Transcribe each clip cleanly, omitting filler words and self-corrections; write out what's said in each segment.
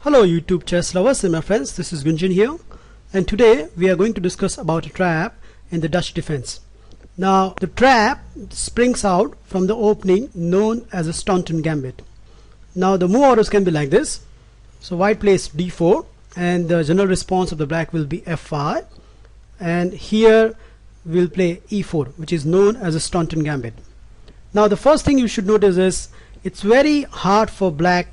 Hello YouTube chess lovers and my friends, this is Gunjan here, and today we are going to discuss about a trap in the Dutch defense. Now the trap springs out from the opening known as a Staunton Gambit. Now the move orders can be like this. So white plays d4 and the general response of the black will be f5, and here we'll play e4, which is known as a Staunton Gambit. Now the first thing you should notice is it's very hard for black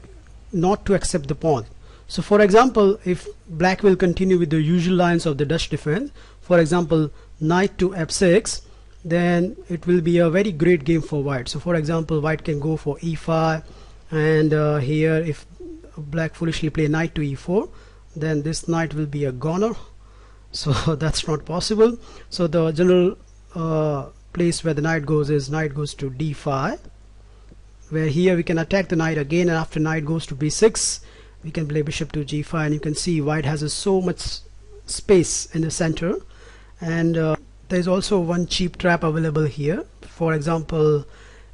not to accept the pawn. So for example, if black will continue with the usual lines of the Dutch defense, for example knight to f6, then it will be a very great game for white. So for example, white can go for e5, and here if black foolishly play knight to e4, then this knight will be a goner, so that's not possible. So the general place where the knight goes is knight goes to d5, where here we can attack the knight again, and after knight goes to b6 we can play bishop to g5, and you can see white has so much space in the center. And there is also one cheap trap available here. For example,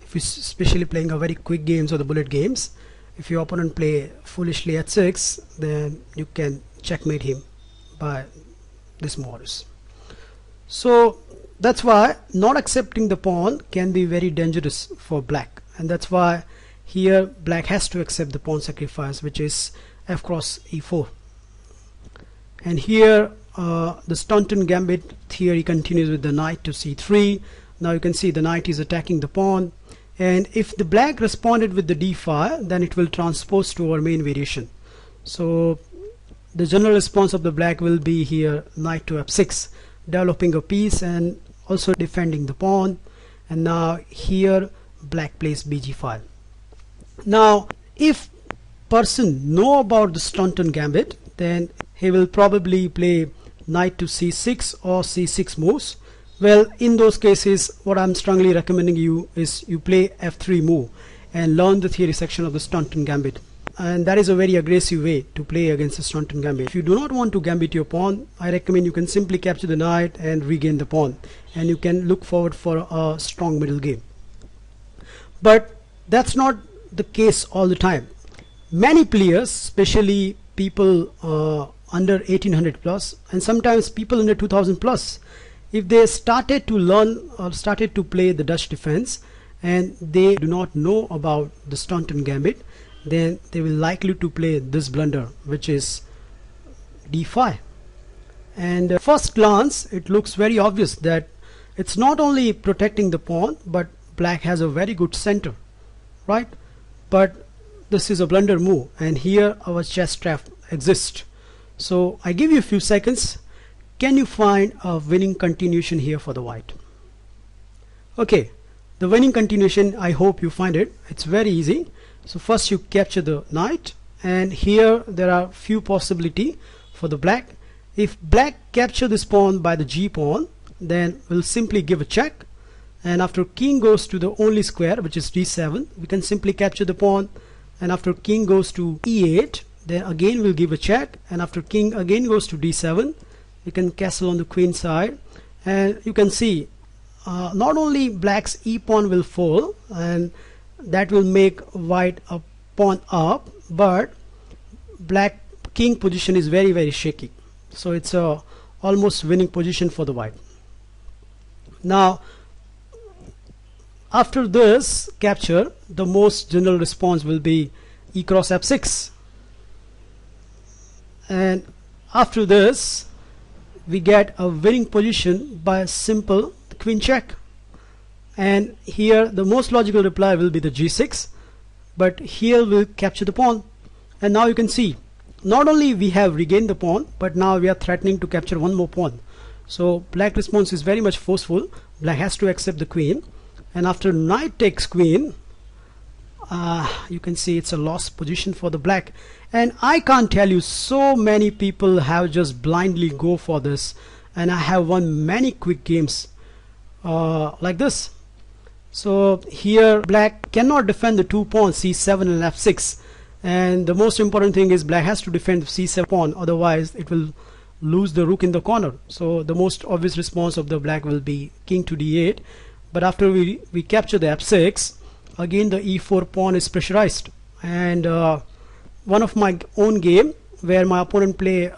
if you're especially playing a very quick games or the bullet games, if your opponent play foolishly at 6, then you can checkmate him by this modus. So that's why not accepting the pawn can be very dangerous for black, and that's why here black has to accept the pawn sacrifice, which is f cross e4. And here the Staunton Gambit theory continues with the knight to c3. Now you can see the knight is attacking the pawn, and if the black responded with the d5, then it will transpose to our main variation. So the general response of the black will be here knight to f6, developing a piece and also defending the pawn. And now here black plays bg5. Now if person know about the Staunton Gambit, then he will probably play knight to c6 or c6 moves. Well, in those cases what I'm strongly recommending you is you play f3 move and learn the theory section of the Staunton Gambit, and that is a very aggressive way to play against the Staunton Gambit. If you do not want to gambit your pawn, I recommend you can simply capture the knight and regain the pawn, and you can look forward for a strong middle game. But that's not the case all the time. Many players, especially people under 1800 plus, and sometimes people under 2000 plus, if they started to learn or started to play the Dutch defense and they do not know about the Staunton Gambit, then they will likely to play this blunder, which is d5. And at first glance it looks very obvious that it's not only protecting the pawn, but black has a very good center, right? But this is a blunder move, and here our chess trap exists. So I give you a few seconds. Can you find a winning continuation here for the white? Okay, the winning continuation, I hope you find it. It's very easy. So first you capture the knight, and here there are few possibility for the black. If black capture this pawn by the g pawn, then we'll simply give a check, and after king goes to the only square, which is d7, we can simply capture the pawn, and after king goes to e8, then again we'll give a check, and after king again goes to d7, we can castle on the queen side. And you can see not only black's e pawn will fall, and that will make white a pawn up, but black king position is very, very shaky. So it's a almost winning position for the white. Now after this capture, the most general response will be e cross f6, and after this we get a winning position by a simple queen check. And here the most logical reply will be the g6, but here we'll capture the pawn. And now you can see not only we have regained the pawn, but now we are threatening to capture one more pawn. So black response is very much forceful. Black has to accept the queen, and after knight takes queen, you can see it's a lost position for the black. And I can't tell you, so many people have just blindly go for this, and I have won many quick games like this. So here black cannot defend the two pawns c7 and f6, and the most important thing is black has to defend the c7 pawn, otherwise it will lose the rook in the corner. So the most obvious response of the black will be king to d8, but after we capture the f6, again the e4 pawn is pressurized, and one of my own game where my opponent play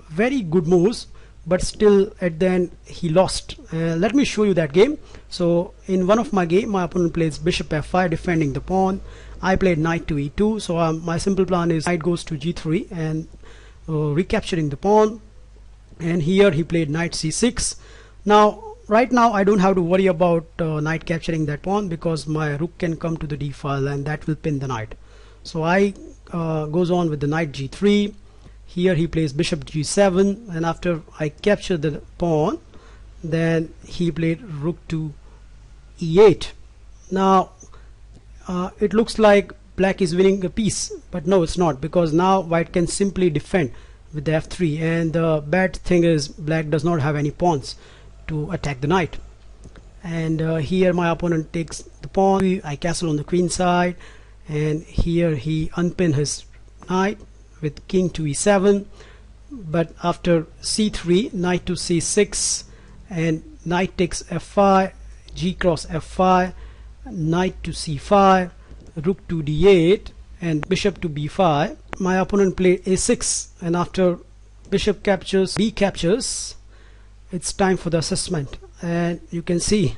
very good moves, but still at the end he lost. Let me show you that game. So in one of my game, my opponent plays bishop f5 defending the pawn. I played knight to e2. So my simple plan is knight goes to g3 and recapturing the pawn. And here he played knight c6. Now right now I don't have to worry about knight capturing that pawn, because my rook can come to the d file and that will pin the knight. So I goes on with the knight g3. Here he plays bishop g7, and after I capture the pawn, then he played rook to e8. Now it looks like black is winning a piece, but no, it's not, because now white can simply defend with the f3, and the bad thing is black does not have any pawns to attack the knight. And here my opponent takes the pawn. I castle on the queen side, and here he unpin his knight with king to e7. But after c3, knight to c6, and knight takes f5, g cross f5, knight to c5, rook to d8, and bishop to b5. My opponent played a6, and after bishop captures, b captures, it's time for the assessment. And you can see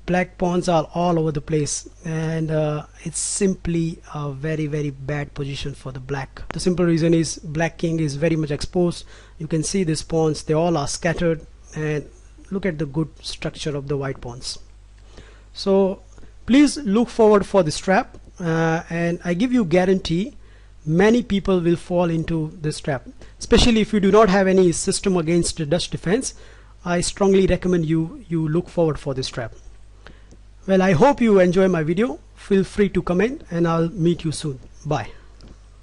black pawns are all over the place, and it's simply a very bad position for the black. The simple reason is black king is very much exposed. You can see these pawns, they all are scattered, and look at the good structure of the white pawns. So please look forward for this trap, and I give you guarantee many people will fall into this trap, especially if you do not have any system against the Dutch defense. I strongly recommend you look forward for this trap. Well, I hope you enjoy my video. Feel free to comment, and I'll meet you soon. Bye.